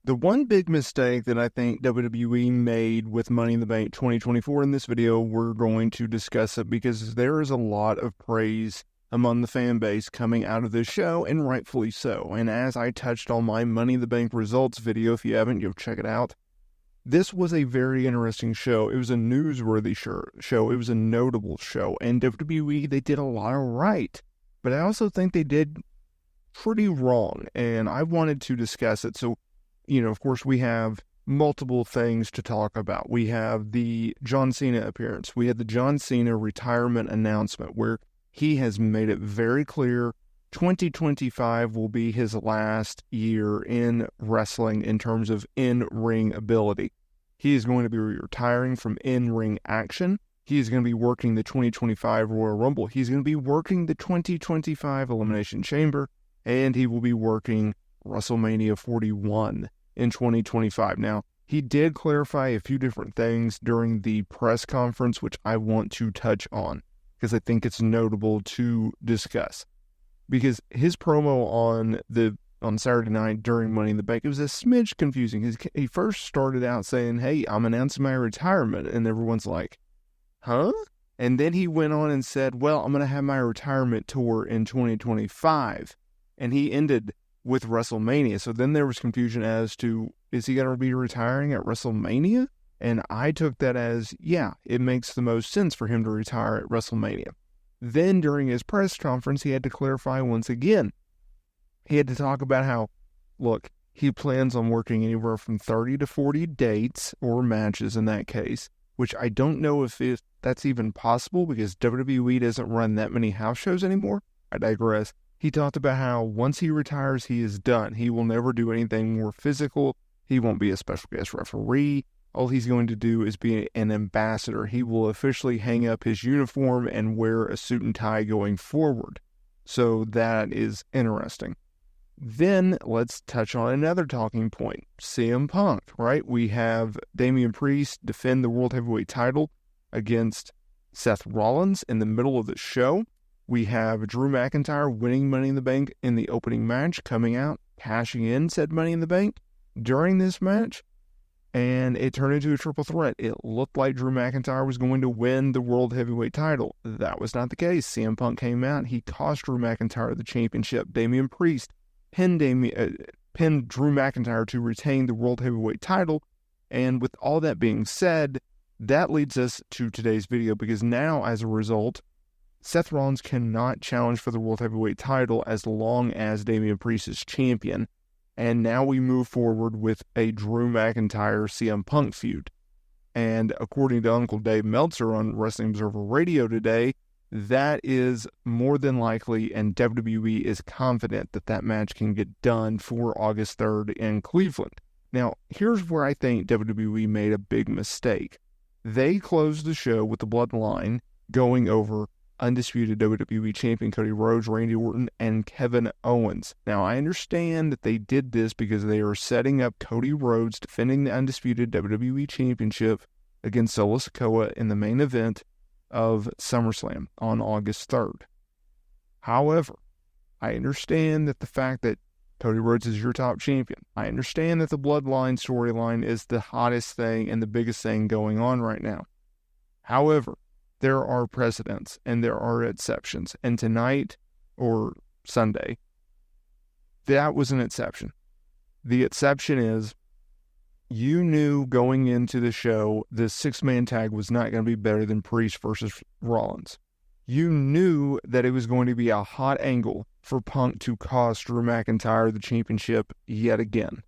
The one big mistake that I think WWE made with Money in the Bank 2024 in this video, we're going to discuss it because there is a lot of praise among the fan base coming out of this show, and rightfully so. And as I touched on my Money in the Bank results video, if you haven't, go check it out. This was a very interesting show. It was a newsworthy show. It was a notable show. And WWE, they did a lot right. But I also think they did pretty wrong. And I wanted to discuss it. So, of course, we have multiple things to talk about. We have the John Cena appearance. We had the John Cena retirement announcement where he has made it very clear 2025 will be his last year in wrestling in terms of in-ring ability. He is going to be retiring from in-ring action. He is going to be working the 2025 Royal Rumble. He's going to be working the 2025 Elimination Chamber, and he will be working WrestleMania 41 in 2025. Now, he did clarify a few different things during the press conference, which I want to touch on because I think it's notable to discuss. Because his promo on Saturday night during Money in the Bank, it was a smidge confusing. He first started out saying, "Hey, I'm announcing my retirement," and everyone's like, "Huh?" And then he went on and said, "Well, I'm going to have my retirement tour in 2025," and he ended with WrestleMania. So then there was confusion as to, is he going to be retiring at WrestleMania? And I took that as, yeah, it makes the most sense for him to retire at WrestleMania. Then during his press conference, he had to clarify once again. He had to talk about how, look, he plans on working anywhere from 30 to 40 dates or matches in that case, which I don't know if that's even possible because WWE doesn't run that many house shows anymore. I digress. He talked about how once he retires, he is done. He will never do anything more physical. He won't be a special guest referee. All he's going to do is be an ambassador. He will officially hang up his uniform and wear a suit and tie going forward. So that is interesting. Then let's touch on another talking point. CM Punk, right? We have Damian Priest defend the World Heavyweight title against Seth Rollins in the middle of the show. We have Drew McIntyre winning Money in the Bank in the opening match, coming out, cashing in said Money in the Bank during this match, and it turned into a triple threat. It looked like Drew McIntyre was going to win the World Heavyweight title. That was not the case. CM Punk came out. He cost Drew McIntyre the championship. Damian Priest pinned Drew McIntyre to retain the World Heavyweight title. And with all that being said, that leads us to today's video because now, as a result, Seth Rollins cannot challenge for the World Heavyweight title as long as Damian Priest is champion. And now we move forward with a Drew McIntyre CM Punk feud. And according to Uncle Dave Meltzer on Wrestling Observer Radio today, that is more than likely, and WWE is confident that that match can get done for August 3rd in Cleveland. Now, here's where I think WWE made a big mistake. They closed the show with the Bloodline going over undisputed WWE Champion Cody Rhodes, Randy Orton, and Kevin Owens. Now, I understand that they did this because they are setting up Cody Rhodes defending the undisputed WWE Championship against Solo Sikoa in the main event of SummerSlam on August 3rd. However, I understand that the fact that Cody Rhodes is your top champion. I understand that the Bloodline storyline is the hottest thing and the biggest thing going on right now. However, there are precedents and there are exceptions. And tonight, or Sunday, that was an exception. The exception is you knew going into the show the six-man tag was not going to be better than Priest versus Rollins. You knew that it was going to be a hot angle for Punk to cost Drew McIntyre the championship yet again.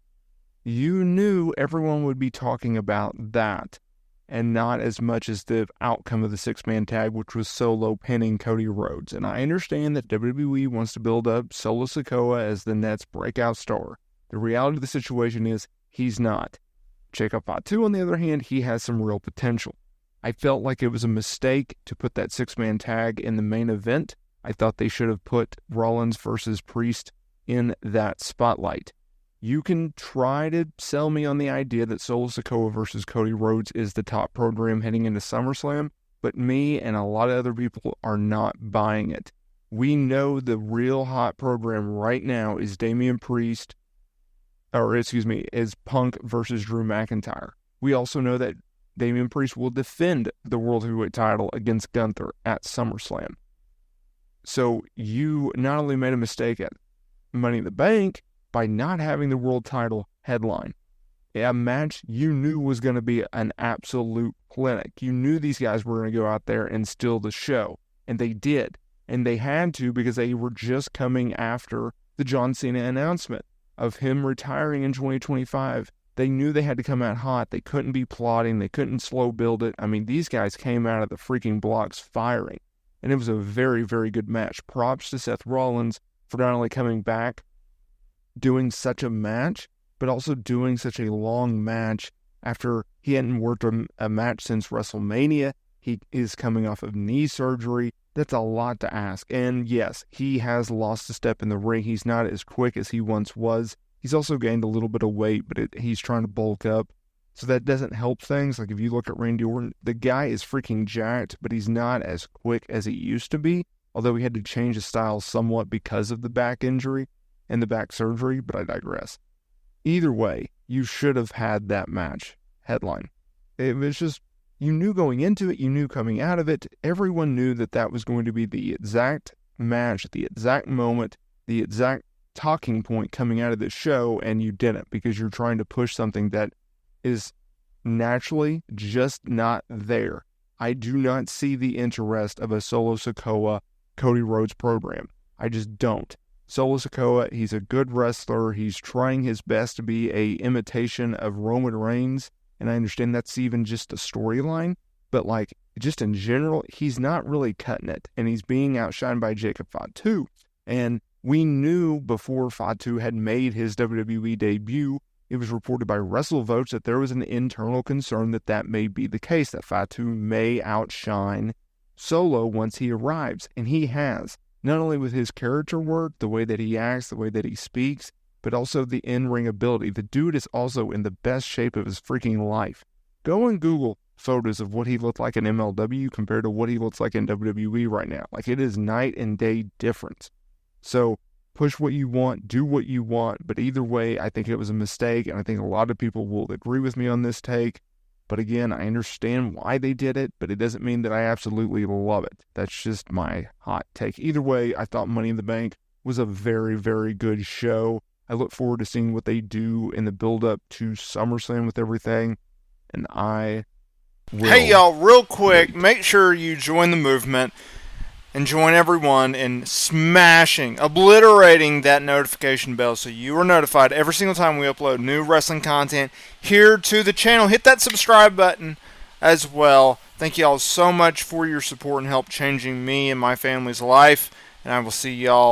You knew everyone would be talking about that and not as much as the outcome of the six-man tag, which was Solo pinning Cody Rhodes. And I understand that WWE wants to build up Solo Sikoa as the next breakout star. The reality of the situation is he's not. Jacob Fatu, on the other hand, he has some real potential. I felt like it was a mistake to put that six-man tag in the main event. I thought they should have put Rollins versus Priest in that spotlight. You can try to sell me on the idea that Solo Sikoa versus Cody Rhodes is the top program heading into SummerSlam, but me and a lot of other people are not buying it. We know the real hot program right now is Damian Priest is Punk versus Drew McIntyre. We also know that Damian Priest will defend the World Heavyweight title against Gunther at SummerSlam. So you not only made a mistake at Money in the Bank by not having the world title headline, a match you knew was going to be an absolute clinic. You knew these guys were going to go out there and steal the show, and they did. And they had to, because they were just coming after the John Cena announcement of him retiring in 2025. They knew they had to come out hot. They couldn't be plotting. They couldn't slow build it. I mean, these guys came out of the freaking blocks firing. And it was a very, very good match. Props to Seth Rollins for not only coming back, doing such a match, but also doing such a long match after he hadn't worked a match since WrestleMania. He is coming off of knee surgery. That's a lot to ask. And yes, he has lost a step in the ring. He's not as quick as he once was. He's also gained a little bit of weight, but he's trying to bulk up. So that doesn't help things. Like if you look at Randy Orton, the guy is freaking jacked, but he's not as quick as he used to be. Although he had to change his style somewhat because of the back injury and the back surgery, but I digress. Either way, you should have had that match headline. It was just, you knew going into it, you knew coming out of it, everyone knew that that was going to be the exact match, the exact moment, the exact talking point coming out of this show, and you didn't, because you're trying to push something that is naturally just not there. I do not see the interest of a Solo Sikoa, Cody Rhodes program. I just don't. Solo Sikoa, he's a good wrestler. He's trying his best to be a imitation of Roman Reigns, and I understand that's even just a storyline, but like, just in general, he's not really cutting it, and he's being outshined by Jacob Fatu. And we knew before Fatu had made his WWE debut, it was reported by WrestleVotes that there was an internal concern that that may be the case, that Fatu may outshine Solo once he arrives, and he has. Not only with his character work, the way that he acts, the way that he speaks, but also the in-ring ability. The dude is also in the best shape of his freaking life. Go and Google photos of what he looked like in MLW compared to what he looks like in WWE right now. Like, it is night and day difference. So, push what you want, do what you want, but either way, I think it was a mistake, and I think a lot of people will agree with me on this take. But again, I understand why they did it, but it doesn't mean that I absolutely love it. That's just my hot take. Either way, I thought Money in the Bank was a very, very good show. I look forward to seeing what they do in the build-up to SummerSlam with everything, and I will... Hey, y'all, real quick, make sure you join the movement and join everyone in smashing, obliterating that notification bell so you are notified every single time we upload new wrestling content here to the channel. Hit that subscribe button as well. Thank you all so much for your support and help changing me and my family's life, and I will see y'all